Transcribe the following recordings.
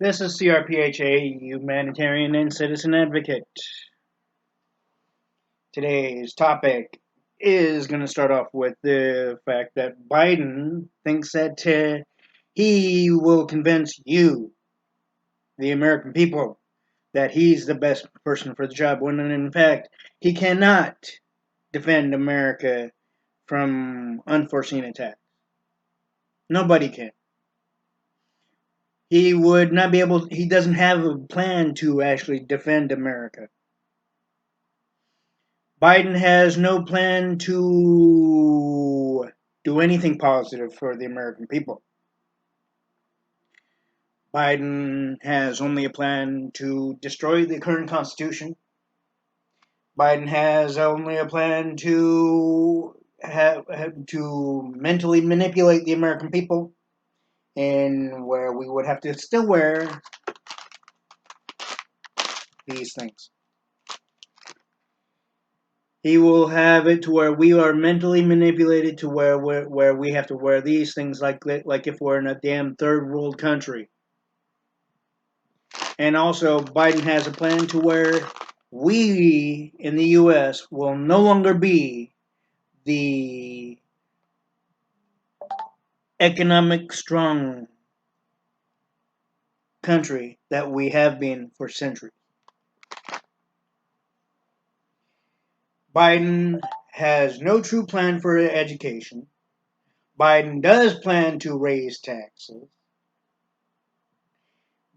This is C.R.P.H.A, Humanitarian and Citizen Advocate. Today's topic is going to start off with the fact that Biden thinks that he will convince you, the American people, that he's the best person for the job, when in fact he cannot defend America from unforeseen attacks. Nobody can. He would not be able, he doesn't have a plan to actually defend America. Biden has no plan to do anything positive for the American people. Biden has only a plan to destroy the current Constitution. Biden has only a plan to to mentally manipulate the American people, and where we would have to still wear these things. He will have it to where we are mentally manipulated to where we have to wear these things like if we're in a damn third world country. And also, Biden has a plan to where we in the U.S. will no longer be the economic strong country that we have been for centuries. Biden has no true plan for education. Biden does plan to raise taxes.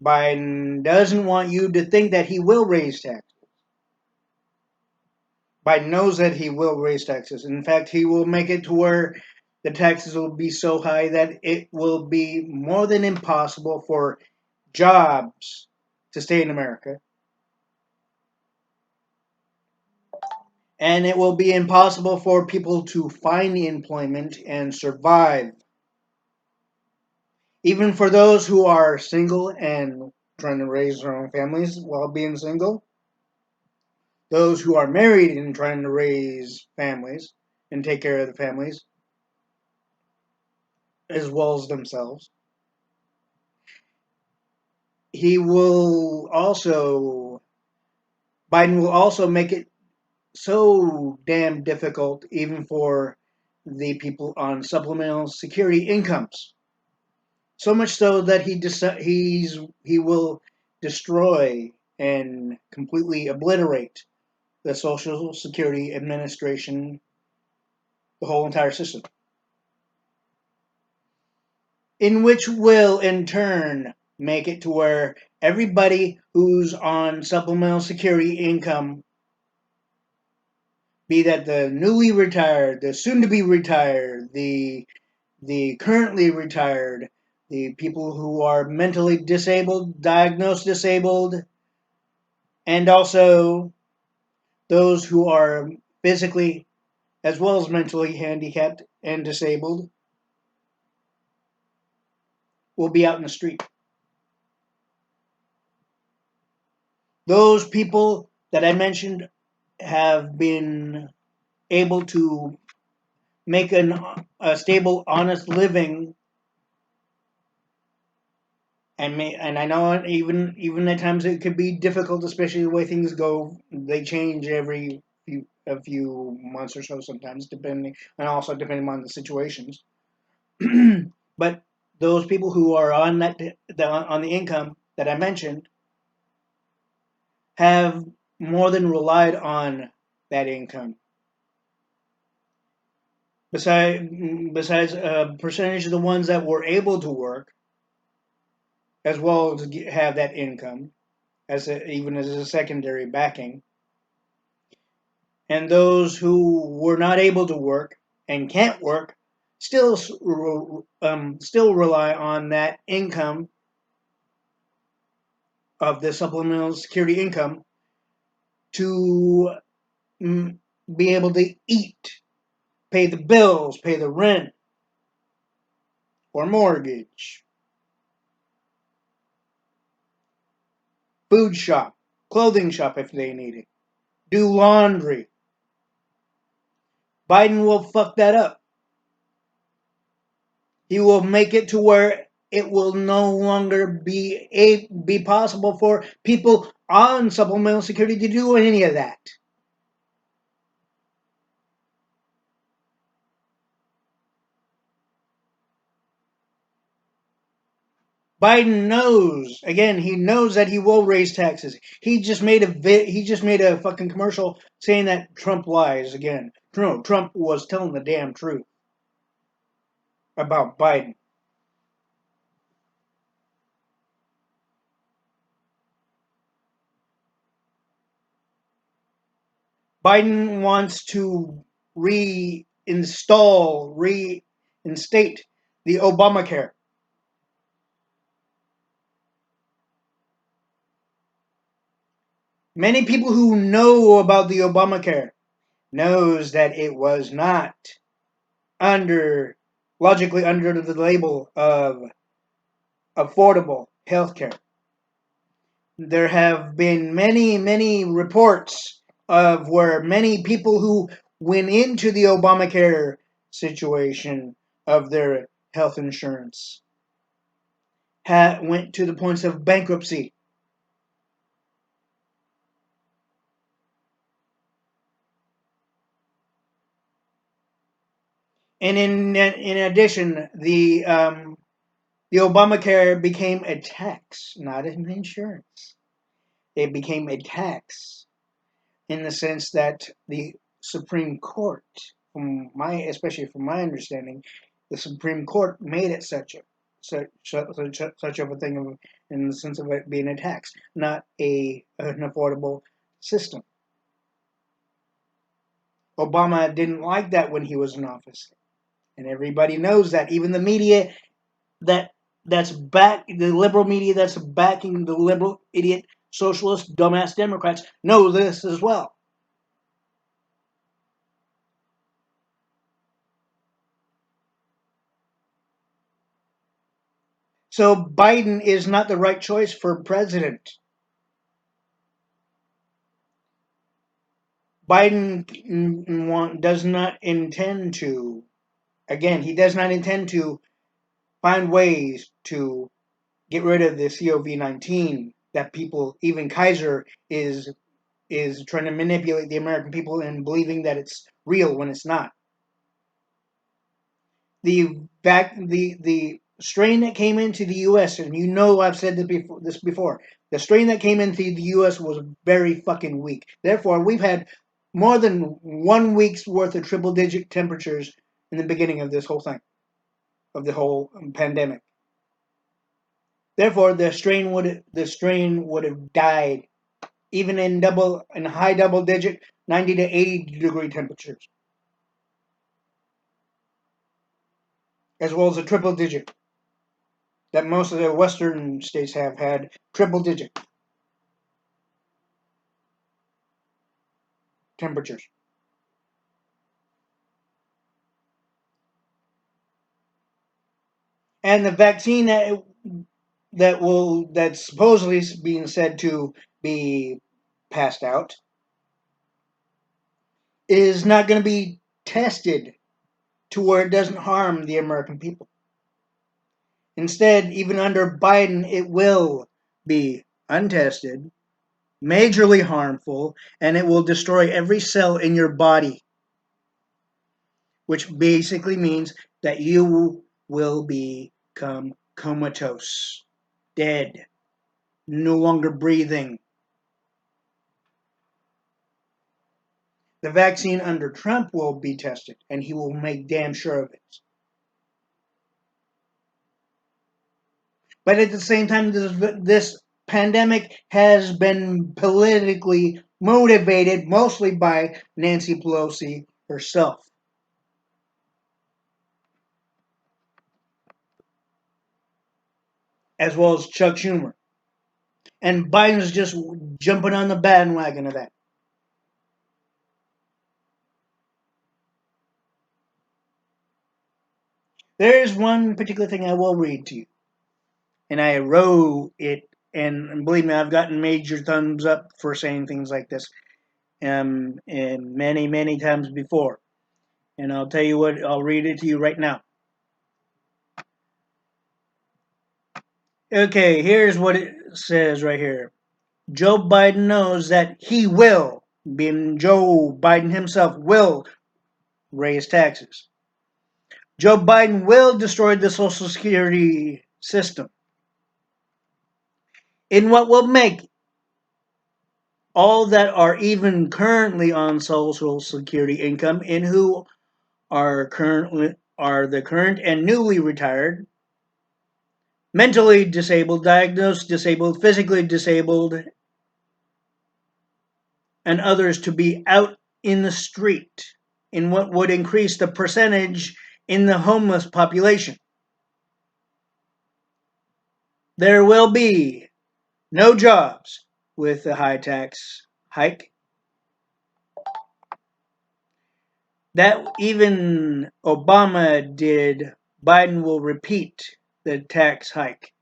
Biden doesn't want you to think that he will raise taxes. Biden knows that he will raise taxes. In fact, he will make it to where the taxes will be so high that it will be more than impossible for jobs to stay in America. And it will be impossible for people to find employment and survive. Even for those who are single and trying to raise their own families while being single, those who are married and trying to raise families and take care of the families as well as themselves. He will also, Biden will also make it so damn difficult even for the people on supplemental security incomes. So much so that he will destroy and completely obliterate the Social Security Administration, the whole entire system, in which will in turn make it to where everybody who's on supplemental security income, be that the newly retired, the soon to be retired, the currently retired, the people who are mentally disabled, diagnosed disabled, and also those who are physically as well as mentally handicapped and disabled, will be out in the street. Those people that I mentioned have been able to make a stable, honest living, and I know even at times it could be difficult, especially the way things go. They change every a few months or so, sometimes depending, and also depending on the situations. But those people who are on on the income that I mentioned have more than relied on that income. Besides a percentage of the ones that were able to work, as well as have that income, even as a secondary backing, and those who were not able to work and can't work still rely on that income of the supplemental security income to be able to eat, pay the bills, pay the rent or mortgage, food shop, clothing shop if they need it, do laundry. Biden will fuck that up. He will make it to where it will no longer be possible for people on supplemental security to do any of that. Biden knows. Again, he knows that he will raise taxes. He just made a fucking commercial saying that Trump lies again. No, Trump was telling the damn truth about Biden. Biden wants to reinstate the Obamacare. Many people who know about the Obamacare knows that it was not under logically under the label of affordable health care. There have been many reports of where many people who went into the Obamacare situation of their health insurance went to the points of bankruptcy. And in addition, the Obamacare became a tax, not an insurance. It became a tax in the sense that the Supreme Court, especially from my understanding, the Supreme Court made it such of a thing in the sense of it being a tax, not an affordable system. Obama didn't like that when he was in office, and everybody knows that. Even the media that the liberal media that's backing the liberal idiot socialist dumbass Democrats know this as well. So Biden is not the right choice for president. Biden does not intend to, again, he does not intend to find ways to get rid of the COVID-19 that people, even Kaiser is trying to manipulate the American people and believing that it's real when it's not. The strain that came into the U.S. and you know I've said this before. The strain that came into the U.S. was very fucking weak. Therefore, we've had more than 1 week's worth of triple-digit temperatures in the beginning of this whole thing, of the whole pandemic. Therefore, the strain would have died even in high double-digit 90 to 80 degree temperatures, as well as a triple-digit that most of the western states have had triple-digit temperatures. And the vaccine that's supposedly being said to be passed out is not going to be tested to where it doesn't harm the American people. Instead, even under Biden, it will be untested, majorly harmful, and it will destroy every cell in your body, which basically means that you will become comatose, dead, no longer breathing. The vaccine under Trump will be tested, and he will make damn sure of it. But at the same time, this pandemic has been politically motivated mostly by Nancy Pelosi herself, as well as Chuck Schumer. And Biden's just jumping on the bandwagon of that. There's one particular thing I will read to you, and I wrote it, and believe me, I've gotten major thumbs up for saying things like this, and many times before. And I'll tell you what, I'll read it to you right now. Okay, here's what it says right here. Joe Biden knows that he will, being Joe Biden himself, will raise taxes. Joe Biden will destroy the Social Security system in what will make all that are even currently on Social Security income and who are the current and newly retired, mentally disabled, diagnosed disabled, physically disabled, and others to be out in the street in what would increase the percentage in the homeless population. There will be no jobs with the high tax hike. That even Obama did. Biden will repeat the tax hike.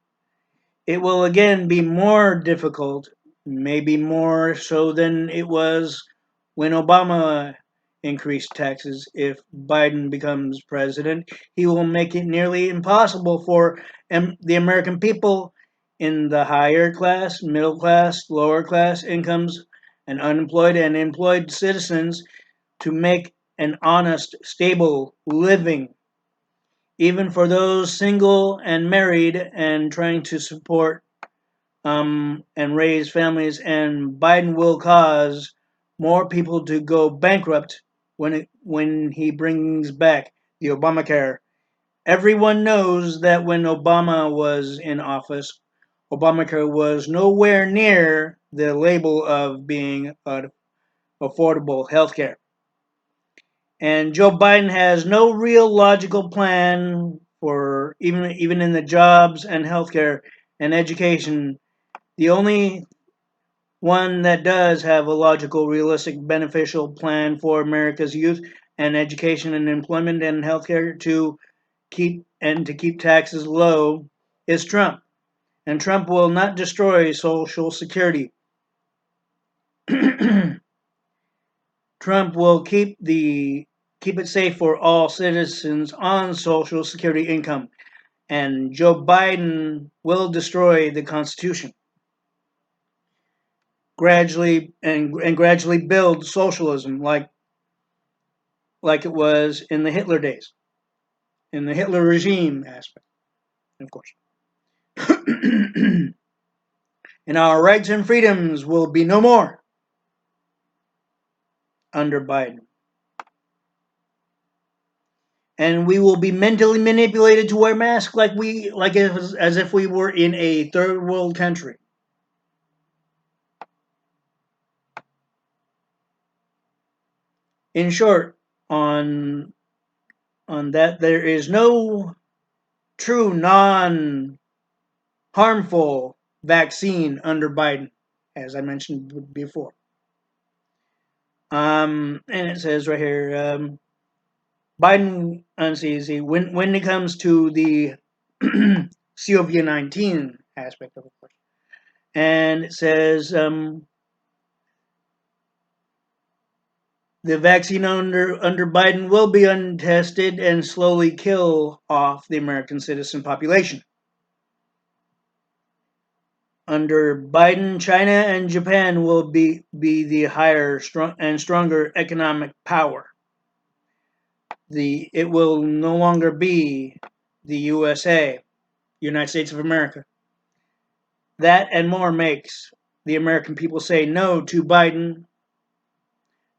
It will again be more difficult, maybe more so than it was when Obama increased taxes. If Biden becomes president, he will make it nearly impossible for the American people in the higher class, middle class, lower class incomes, and unemployed and employed citizens to make an honest, stable living. Even for those single and married and trying to support and raise families, and Biden will cause more people to go bankrupt when he brings back the Obamacare. Everyone knows that when Obama was in office, Obamacare was nowhere near the label of being affordable health care. And Joe Biden has no real logical plan for even in the jobs and healthcare and education. The only one that does have a logical, realistic, beneficial plan for America's youth and education and employment and healthcare to keep taxes low is Trump. And Trump will not destroy Social Security. Trump will keep it safe for all citizens on Social Security income, and Joe Biden will destroy the Constitution gradually build socialism like it was in the Hitler days, in the Hitler regime aspect, of course. And our rights and freedoms will be no more under Biden. And we will be mentally manipulated to wear masks as if we were in a third world country. In short, on that there is no true non harmful vaccine under Biden, as I mentioned before. And it says right here, Biden, see, when it comes to the COVID-19 aspect of it, and it says the vaccine under Biden will be untested and slowly kill off the American citizen population. Under Biden, China and Japan will be the higher and stronger economic power. It will no longer be the U.S.A, United States of America. That and more makes the American people say no to Biden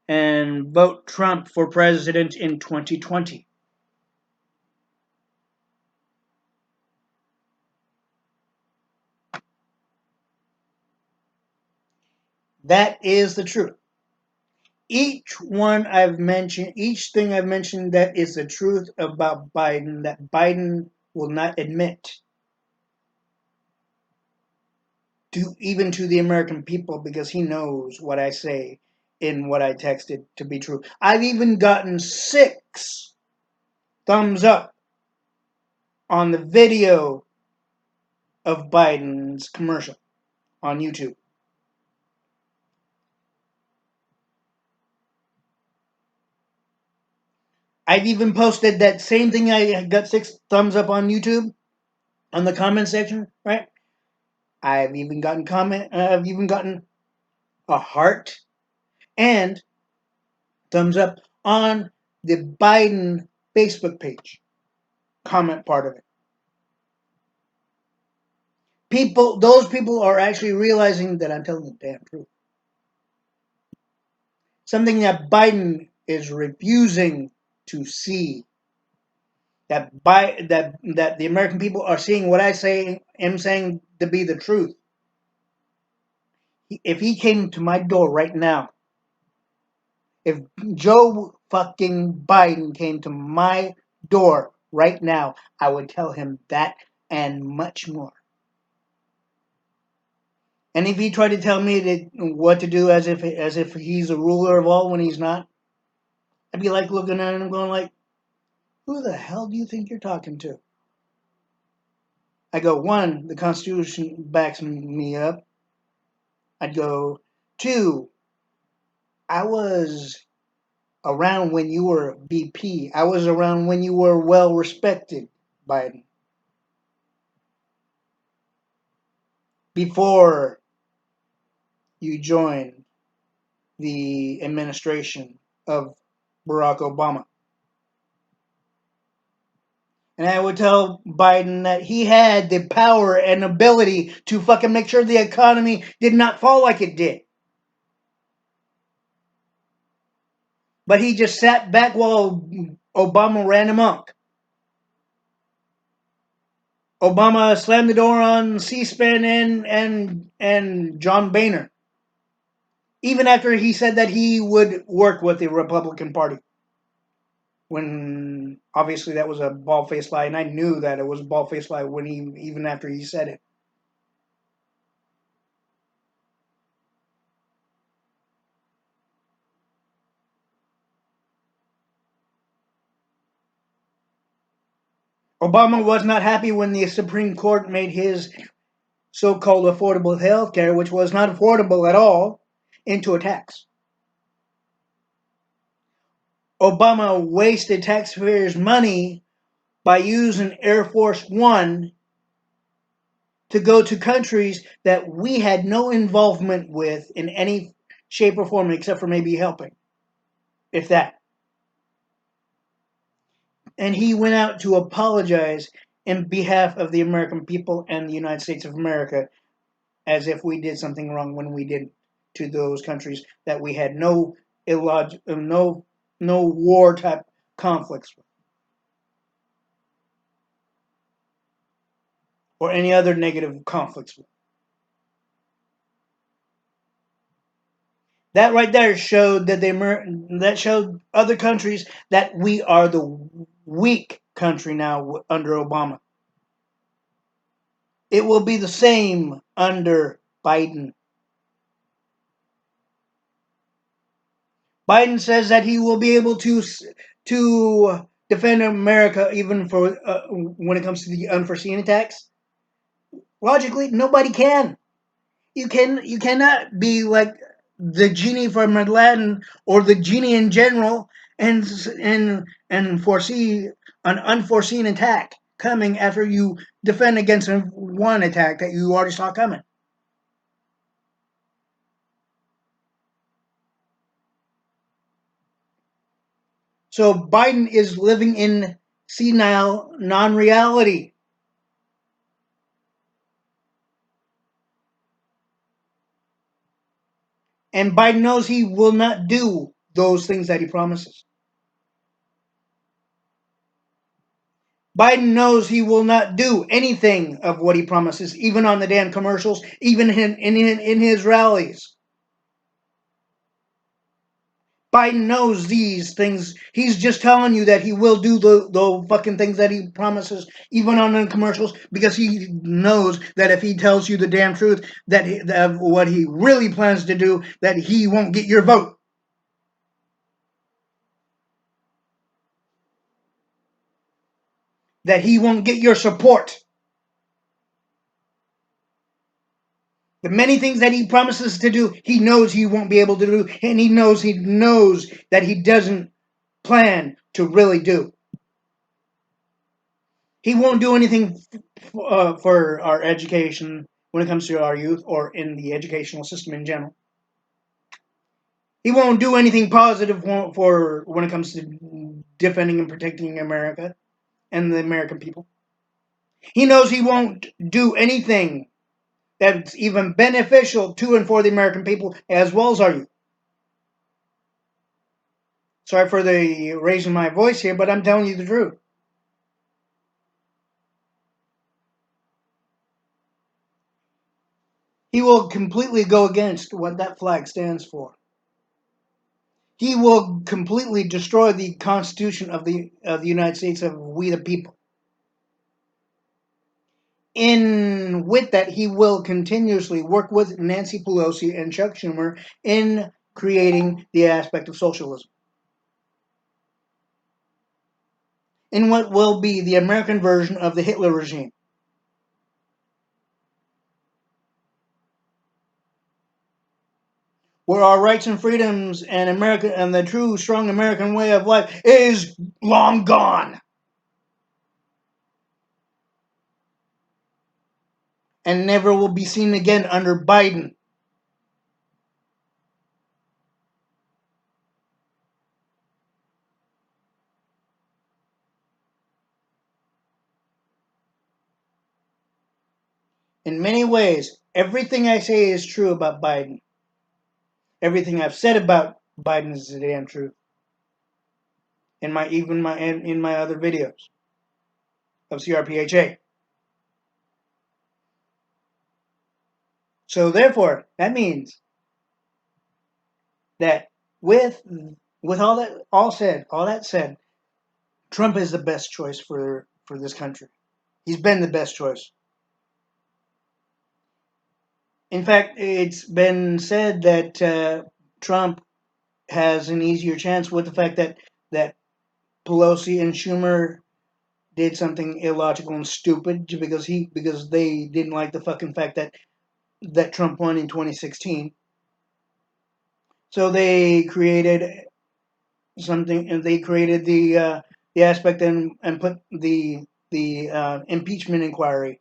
and vote Trump for president in 2020. That is the truth. Each thing I've mentioned that is the truth about Biden, that Biden will not admit even to the American people, because he knows what I say in what I texted to be true. I've even gotten 6 thumbs up on the video of Biden's commercial on YouTube. I've even posted that same thing. I got 6 thumbs up on YouTube on the comment section, right? I've even gotten I've even gotten a heart and thumbs up on the Biden Facebook page. Comment part of it. Those people are actually realizing that I'm telling the damn truth. Something that Biden is refusing to see. That the American people are seeing what I am saying to be the truth. If he came to my door right now, if Joe fucking Biden came to my door right now, I would tell him that and much more. And if he tried to tell me what to do as if he's a ruler of all when he's not, I'd be like looking at him going like, who the hell do you think you're talking to? I go, one, the Constitution backs me up. I'd go, two, I was around when you were VP. I was around when you were well respected, Biden. Before you joined the administration of Barack Obama. And I would tell Biden that he had the power and ability to fucking make sure the economy did not fall like it did. But he just sat back while Obama ran amok. Obama slammed the door on C-SPAN and John Boehner. Even after he said that he would work with the Republican Party. When obviously that was a bald-faced lie, and I knew that it was a bald-faced lie even after he said it. Obama was not happy when the Supreme Court made his so-called affordable health care, which was not affordable at all, into a tax. Obama wasted taxpayers' money by using Air Force One to go to countries that we had no involvement with in any shape or form except for maybe helping, if that. And he went out to apologize in behalf of the American people and the United States of America as if we did something wrong when we didn't to those countries that we had no no war type conflicts with or any other negative conflicts with. That right there showed that showed other countries that we are the weak country now under Obama. It will be the same under Biden. Biden says that he will be able to defend America even for when it comes to the unforeseen attacks. Logically, nobody can. You cannot be like the genie from Aladdin or the genie in general and foresee an unforeseen attack coming after you defend against one attack that you already saw coming. So Biden is living in senile non-reality. And Biden knows he will not do those things that he promises. Biden knows he will not do anything of what he promises, even on the damn commercials, even in his rallies. Biden knows these things. He's just telling you that he will do the fucking things that he promises, even on the commercials, because he knows that if he tells you the damn truth, that what he really plans to do, that he won't get your vote. That he won't get your support. The many things that he promises to do, he knows he won't be able to do, and he knows that he doesn't plan to really do. He won't do anything for our education. when it comes to our youth or in the educational system in general. He won't do anything positive for when it comes to defending and protecting America and the American people. He knows he won't do anything that's even beneficial to and for the American people as well as our youth. Sorry for the raising my voice here, but I'm telling you the truth. He will completely go against what that flag stands for. He will completely destroy the Constitution of the United States of we the people. In with that, he will continuously work with Nancy Pelosi and Chuck Schumer in creating the aspect of socialism. In what will be the American version of the Hitler regime. Where our rights and freedoms and America and the true strong American way of life is long gone. And never will be seen again under Biden. In many ways, everything I say is true about Biden. Everything I've said about Biden is the damn truth. In my other videos of C.R.P.H.A. So therefore, that means that with all that said, Trump is the best choice for this country. He's been the best choice. In fact, it's been said that Trump has an easier chance with the fact that Pelosi and Schumer did something illogical and stupid because they didn't like the fucking fact that Trump won in 2016. So they created something, and they created the aspect and put the impeachment inquiry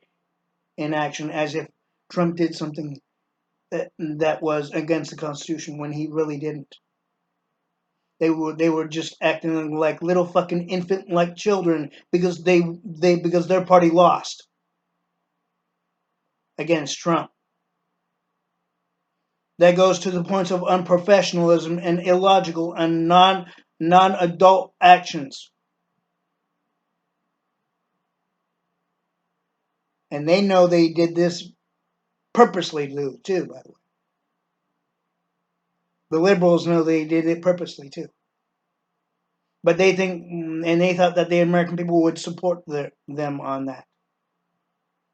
in action as if Trump did something that was against the Constitution when he really didn't. They were just acting like little fucking infant like children because because their party lost against Trump. That goes to the points of unprofessionalism and illogical and non-adult actions. And they know they did this purposely too, by the way. The liberals know they did it purposely too. But they think, and they thought that the American people would support them on that.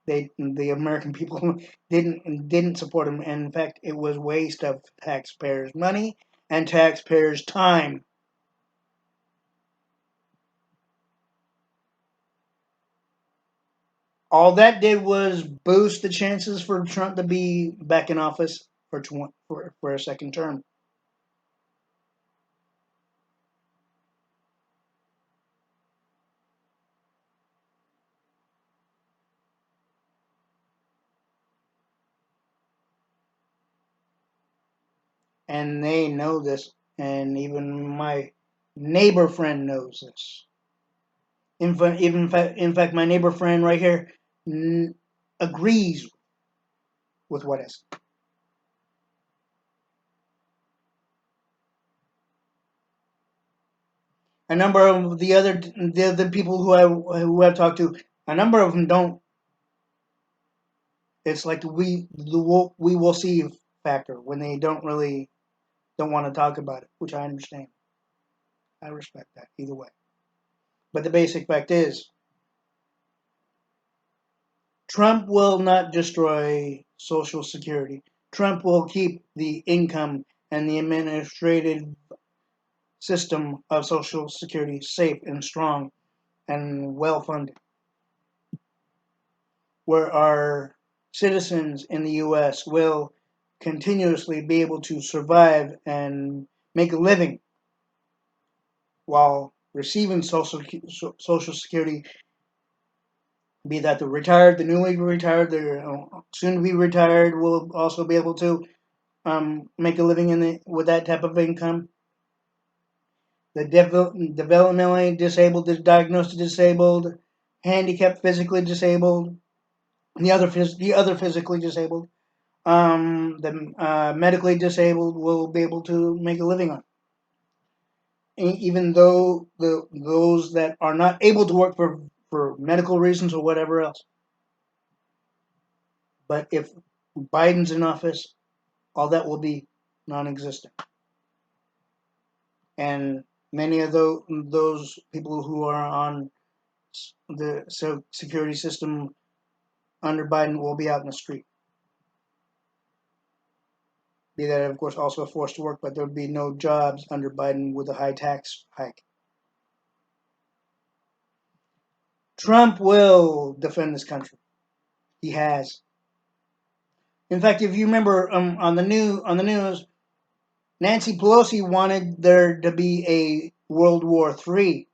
The American people didn't support them, and in fact, it was waste of taxpayers' money and taxpayers' time. All that did was boost the chances for Trump to be back in office for a second term. And they know this, and even my neighbor friend knows this. In fact, my neighbor friend right here agrees with what I said. A number of the other people who I've talked to, a number of them don't. It's like we will see factor when they don't want to talk about it, which I understand. I respect that either way. But the basic fact is, Trump will not destroy Social Security. Trump will keep the income and the administrative system of Social Security safe and strong and well funded, where our citizens in the U.S. will continuously be able to survive and make a living while receiving Social Security Be that the retired, the newly retired, the soon to be retired will also be able to make a living with that type of income. The developmentally disabled, the diagnosed disabled, handicapped, physically disabled, the other physically disabled, the medically disabled will be able to make a living on. Even though those that are not able to work for medical reasons or whatever else. But if Biden's in office, all that will be non-existent. And many of those people who are on the security system under Biden will be out in the street. Be that, of course, also forced to work, but there would be no jobs under Biden with a high tax hike. Trump will defend this country. He has. In fact, if you remember on the news, Nancy Pelosi wanted there to be a World War III.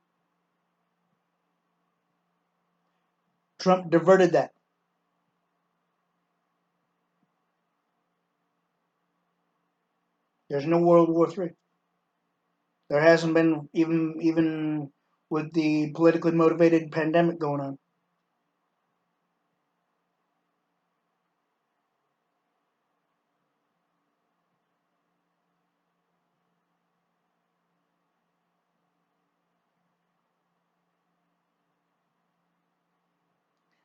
Trump diverted that. There's no World War III. There hasn't been even with the politically motivated pandemic going on.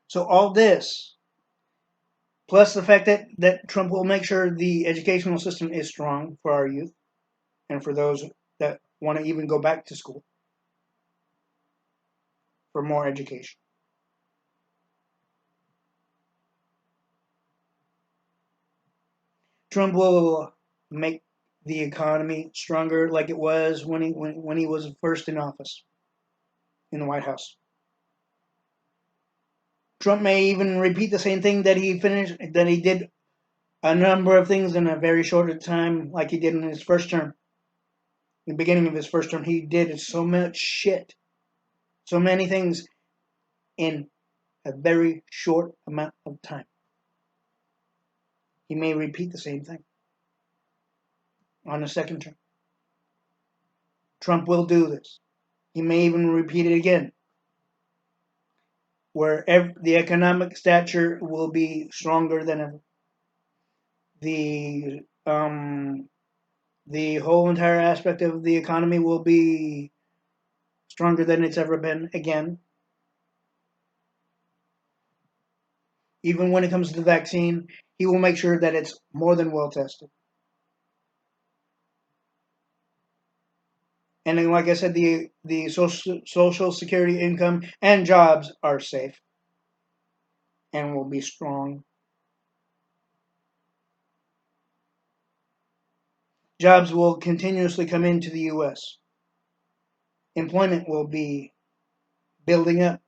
So all this, plus the fact that Trump will make sure the educational system is strong for our youth and for those that want to even go back to school for more education. Trump will make the economy stronger like it was when he was first in office in the White House. Trump may even repeat the same thing that he did a number of things in a very short time, like he did in his first term. In the beginning of his first term, he did so much shit, so many things in a very short amount of time. He may repeat the same thing on the second term. Trump will do this. He may even repeat it again, where the economic stature will be stronger than ever. The the whole entire aspect of the economy will be stronger than it's ever been again. Even when it comes to the vaccine, he will make sure that it's more than well tested. And then, like I said, the social security income and jobs are safe and will be strong. Jobs will continuously come into the U.S. Employment will be building up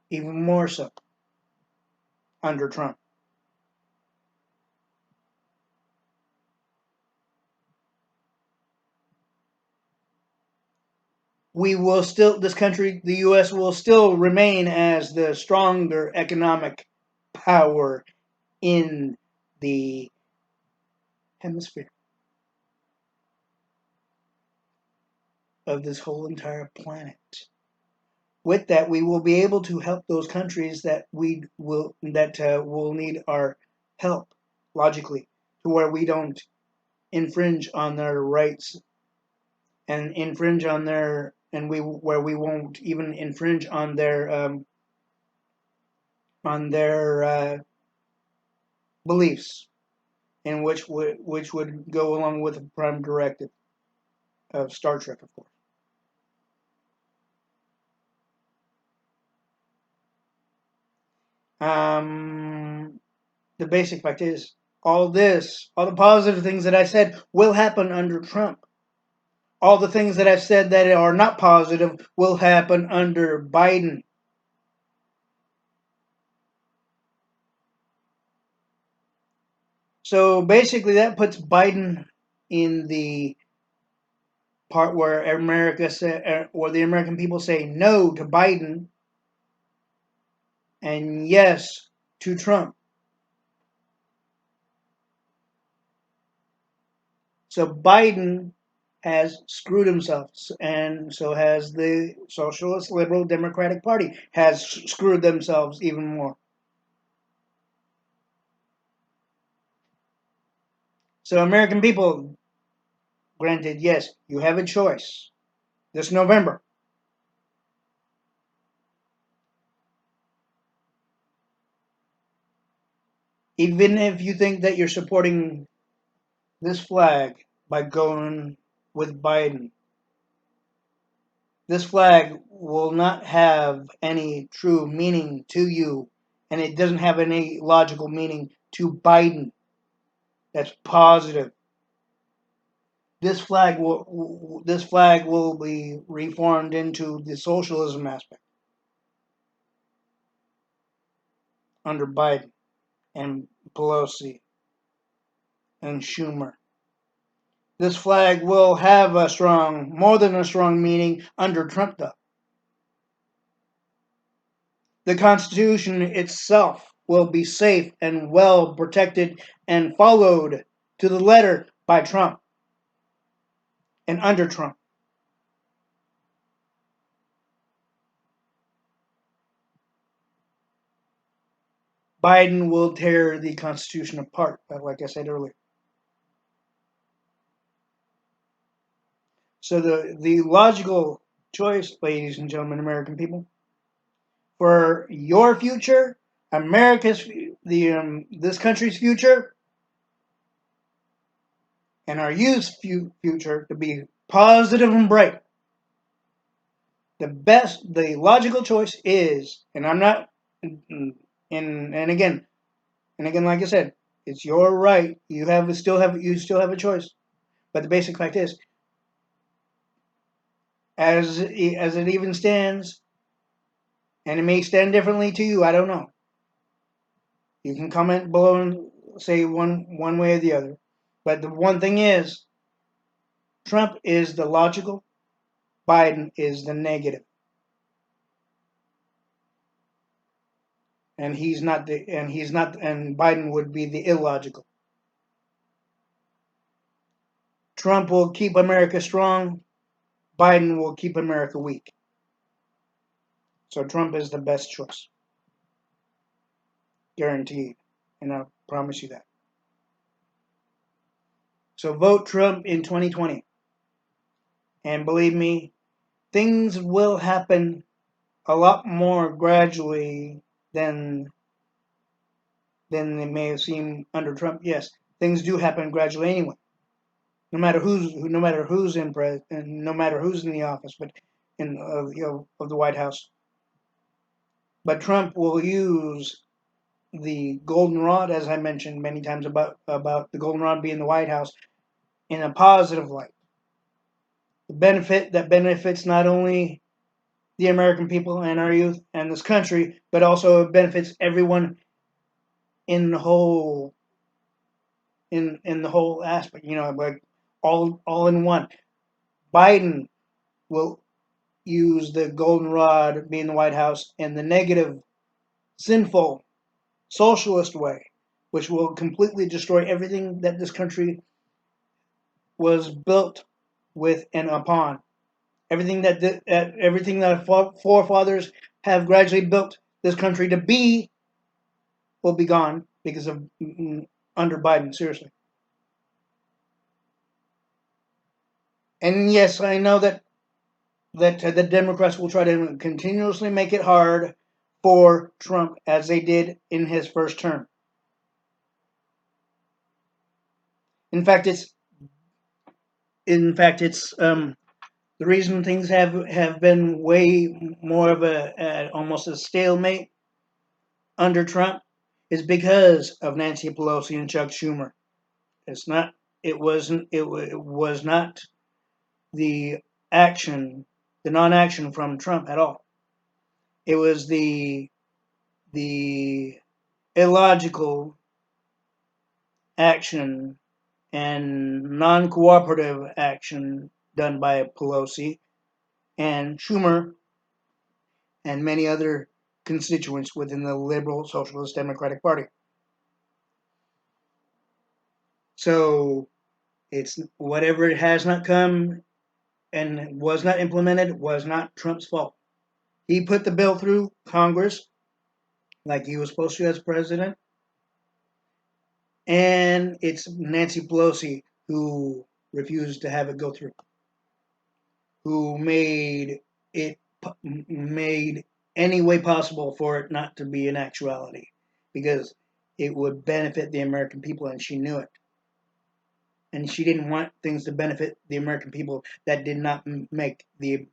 even more so under Trump. This country, the U.S., will still remain as the stronger economic power in the hemisphere of this whole entire planet. With that, we will be able to help those countries that will need our help logically, to where we don't infringe on their rights and infringe on their and we where we won't even infringe on their beliefs, in which would go along with the prime directive of Star Trek, of course. Um, the basic fact is all the positive things that I said will happen under Trump. All the things that I've said that are not positive will happen under Biden. So basically, that puts Biden in the part where the American people say no to Biden, and yes to Trump. So Biden has screwed himself, and so has the Socialist Liberal Democratic Party has screwed themselves even more. So American people, granted, yes, you have a choice this November. Even if you think that you're supporting this flag by going with Biden, this flag will not have any true meaning to you, and it doesn't have any logical meaning to Biden. That's positive. This flag will be reformed into the socialism aspect under Biden and Pelosi and Schumer. This flag will have more than a strong meaning under Trump, though. The Constitution itself will be safe and well protected and followed to the letter by Trump and under Trump. Biden will tear the Constitution apart, like I said earlier. So the logical choice, ladies and gentlemen, American people, for your future, America's this country's future, and our youth's future to be positive and bright. The logical choice is, and I'm not, and again, like I said, it's your right. You still have a choice. But the basic fact is, as it even stands, and it may stand differently to you. I don't know. You can comment below and say one way or the other. But the one thing is, Trump is the logical, Biden is the negative, and and Biden would be the illogical. Trump will keep America strong, Biden will keep America weak. So Trump is the best choice, guaranteed, and I promise you that. So vote Trump in 2020, and believe me, things will happen a lot more gradually than it may have seemed under Trump. Yes, things do happen gradually anyway. No matter who's in and no matter who's in the office, but in of the White House. But Trump will use the golden rod, as I mentioned many times about the golden rod being the White House, in a positive light. The benefit that benefits not only the American people and our youth and this country, but also benefits everyone in the whole in the whole aspect. Like all in one. Biden will use the golden rod being the White House in the negative, sinful, socialist way, which will completely destroy everything that this country was built with and upon. Everything that our forefathers have gradually built this country to be will be gone because of under Biden. Seriously. And yes, I know that the Democrats will try to continuously make it hard for Trump as they did in his first term. In fact, it's the reason things have been way more of a almost a stalemate under Trump is because of Nancy Pelosi and Chuck Schumer. It's not. It wasn't. It was not the action, the non-action from Trump at all. It was the illogical action and non-cooperative action done by Pelosi and Schumer and many other constituents within the Liberal Socialist Democratic Party. So it's whatever has not come and was not implemented was not Trump's fault. He put the bill through Congress like he was supposed to as president, and it's Nancy Pelosi who refused to have it go through, who made any way possible for it not to be an actuality, because it would benefit the American people, and she knew it. And she didn't want things to benefit the American people that did not make the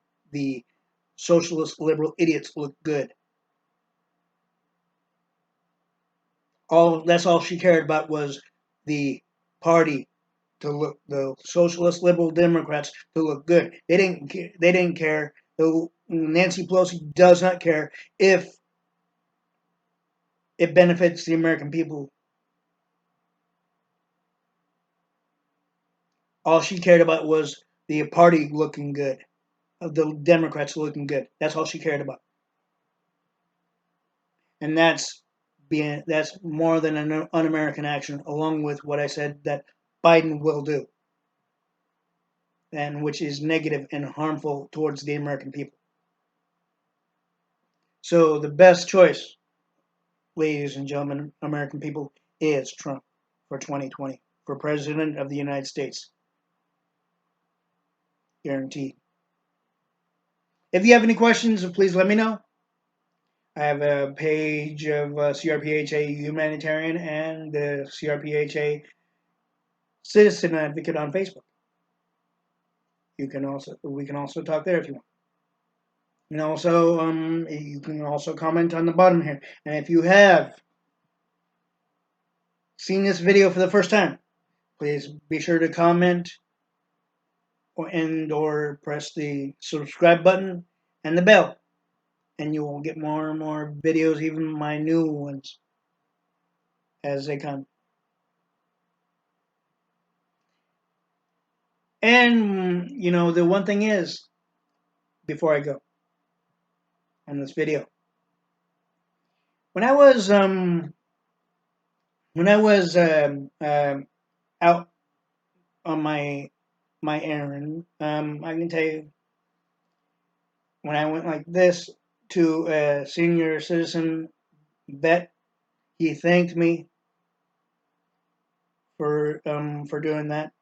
socialist liberal idiots look good. That's all she cared about was the party to look, the socialist liberal Democrats to look good. They didn't care. Nancy Pelosi does not care if it benefits the American people. All she cared about was the party looking good, the Democrats looking good. That's all she cared about, and that's more than an un-American action, along with what I said that Biden will do, and which is negative and harmful towards the American people. So the best choice, ladies and gentlemen, American people, is Trump for 2020 for President of the United States. Guaranteed. If you have any questions, please let me know. I have a page of C.R.P.H.A. Humanitarian and the C.R.P.H.A. Citizen Advocate on Facebook. We can also talk there if you want. And also, you can also comment on the bottom here. And if you have seen this video for the first time, please be sure to comment or press the subscribe button and the bell, and you will get more and more videos, even my new ones, as they come. And the one thing is, before I go on this video, when I was out on my errand, I can tell you, when I went like this to a senior citizen vet, he thanked me for doing that,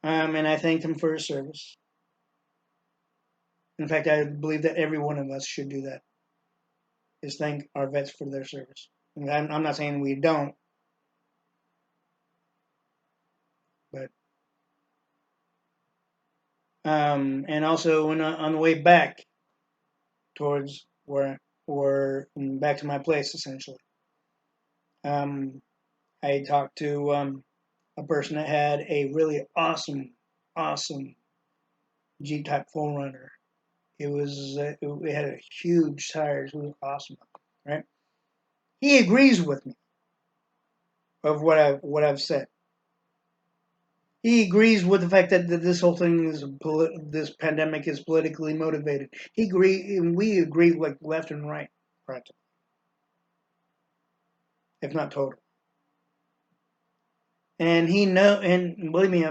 and I thanked him for his service. In fact, I believe that every one of us should do that, is thank our vets for their service. And I'm not saying we don't, but and also on the way back towards back to my place, essentially, I talked to a person that had a really awesome Jeep Type 4Runner. It had a huge tires. It was awesome, right? He agrees with me of what I've said. He agrees with the fact that this whole thing this pandemic is politically motivated. We agree like left and right, practically, if not total. And and believe me,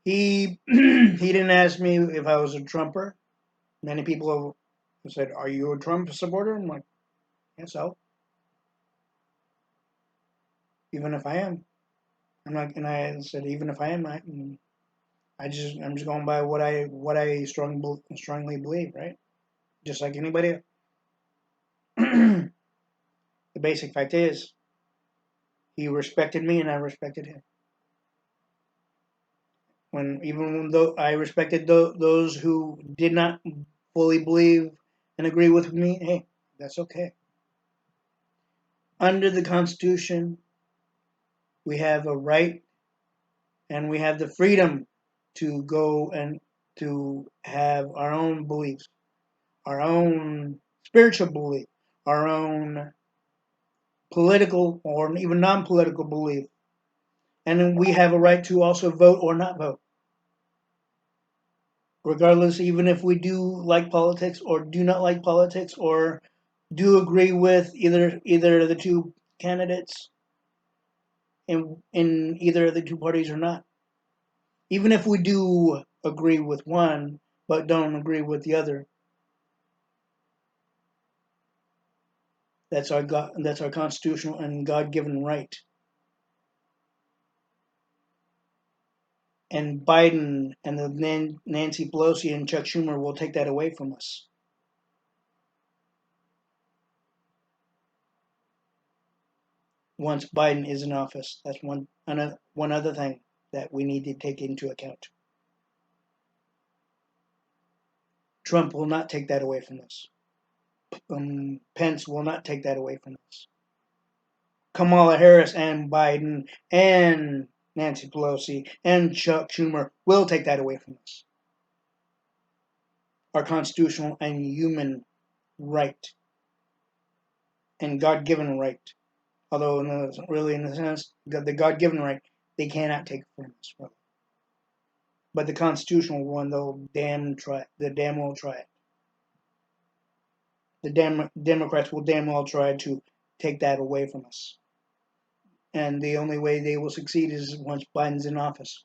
he he didn't ask me if I was a Trumper. Many people have said, "Are you a Trump supporter?" I'm like, "Yeah, so." Even if I am, I'm not. And I said, even if I am, I'm just going by what I strongly believe, right? Just like anybody else. The basic fact is, he respected me and I respected him. Even though I respected those who did not fully believe and agree with me, hey, that's okay. Under the Constitution, we have a right and we have the freedom to go and to have our own beliefs, our own spiritual belief, our own political or even non-political belief. And then we have a right to also vote or not vote. regardless, even if we do like politics or do not like politics or do agree with either of the two candidates in either of the two parties or not. Even if we do agree with one but don't agree with the other, that's our constitutional and God-given right. And Biden and the Nancy Pelosi and Chuck Schumer will take that away from us. Once Biden is in office, that's one other thing that we need to take into account. Trump will not take that away from us. Pence will not take that away from us. Kamala Harris and Biden and Nancy Pelosi and Chuck Schumer will take that away from us. Our constitutional and human right and God-given right. Although really in a sense, the God-given right, they cannot take from us. But the constitutional one, they'll damn well try it. The Democrats will damn well try to take that away from us. And the only way they will succeed is once Biden's in office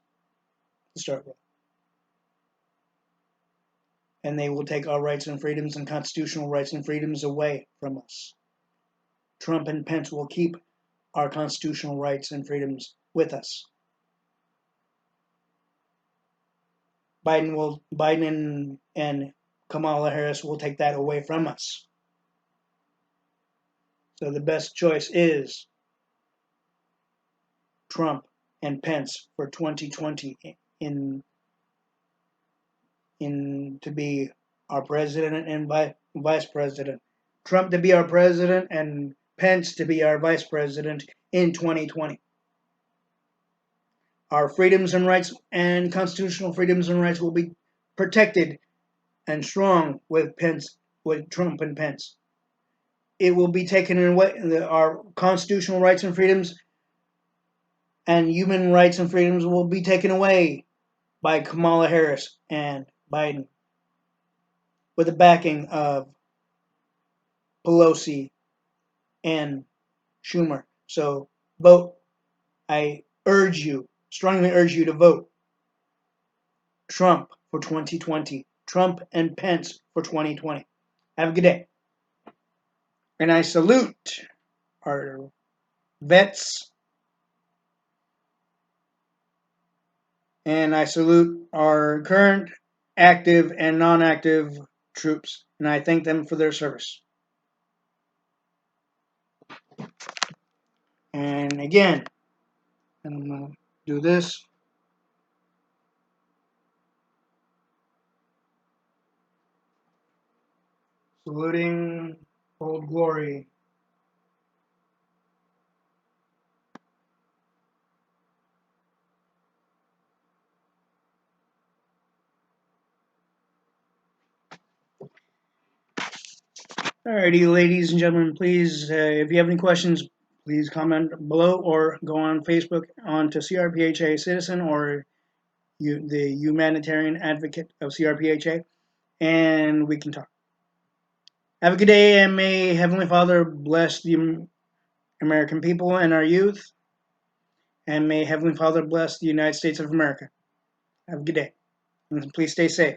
to start with. And they will take our rights and freedoms and constitutional rights and freedoms away from us. Trump and Pence will keep our constitutional rights and freedoms with us. Biden and Kamala Harris will take that away from us. So the best choice is Trump and Pence for 2020 in to be our president and vice president. Trump to be our president and Pence to be our vice president in 2020. Our freedoms and rights and constitutional freedoms and rights will be protected and strong with Trump and Pence. It will be taken away. Our constitutional rights and freedoms and human rights and freedoms will be taken away by Kamala Harris and Biden with the backing of Pelosi and Schumer. So vote. I strongly urge you to vote Trump for 2020. Trump and Pence for 2020. Have a good day. And I salute our vets and I salute our current active and non-active troops, and I thank them for their service. And again, I'm going to do this. Saluting Old Glory. Alrighty, ladies and gentlemen, please, if you have any questions, please comment below or go on Facebook onto C.R.P.H.A Citizen or the Humanitarian Advocate of C.R.P.H.A, and we can talk. Have a good day, and may Heavenly Father bless the American people and our youth, and may Heavenly Father bless the United States of America. Have a good day, and please stay safe.